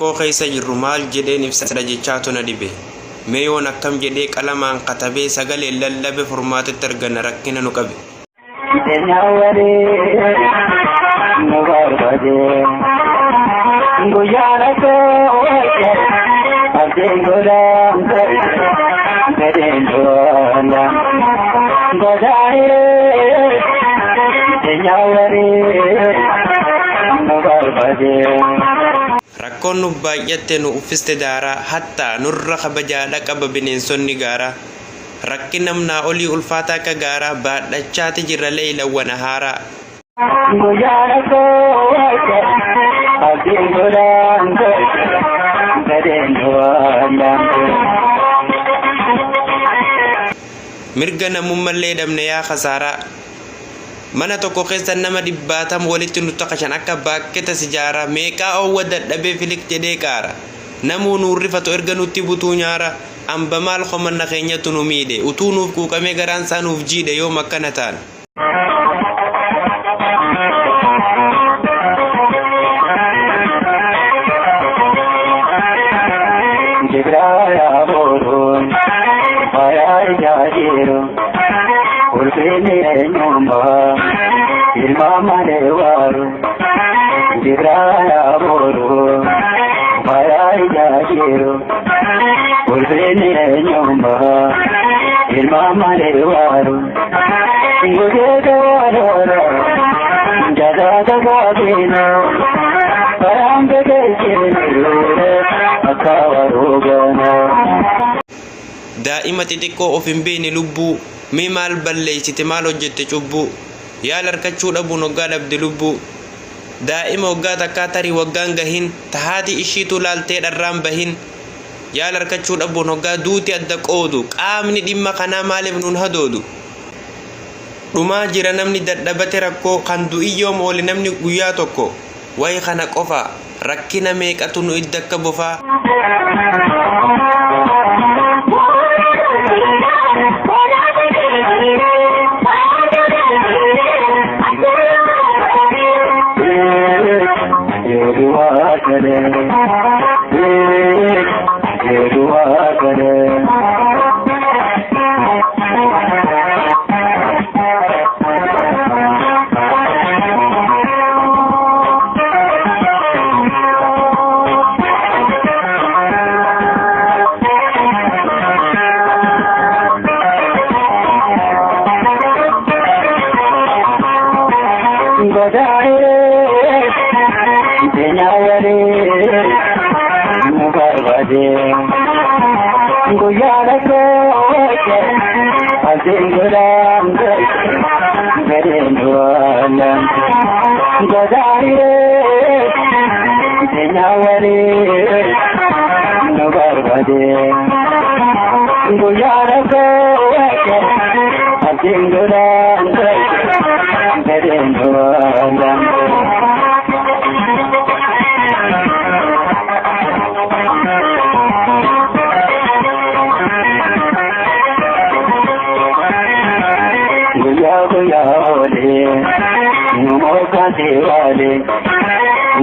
Ko keessa jirru maal jedheen ibsadha jechaatu na dhibe. Mee yoon akkam jedhee qalamaan katabee sagalee lallabe furmaatitti arganna rakkina nu qabe. Rakkoon nu baay'atte nu uffiste daaraa hatta nurra kabajaadha qaba bineensonni gaaraa. Rakkinamnaa olii ulfaataa akka gaaraa baadhachaati jirra leeylawwan haaraa. Mirga namummallee dhabne yaa khasaaraa. Mana tokko keessa nama 100 walitti nutti qashan akka baaketa sijaaraa meeqaa owwa dadhabee filik jedhee qaara. Namuu nuurrifatu erga nutti butuu nyaara. Amba maal khomanna keenyatu nu miidhe utuu nuuf quuqamee garaan isaa nuuf jiidhe yoom akkana taan. Daa'ima xixiqqoo of hin beekne lubbuu mee maal balleessite maal hojjette cubbuu yaala harkachuu dhabuun waggaa dhabde lubbuu. Daa'ima waggaa takkaa tarii waggaan gahin tahaati ishiitu laaltee dharraan bahin yaala harkachuu dhabuun waggaa duuti adda qoodu qaamni dhimma kanaa maaliif nuun hadoodu. Dhumaa jira namni dadhabate rakkoo kan du'iyyoom oole namni guyyaa tokko wayi kana qofa rakkina meeqatu nu idda akka bofaa.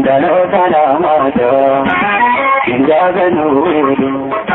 Dano dana mata, injaga nuru.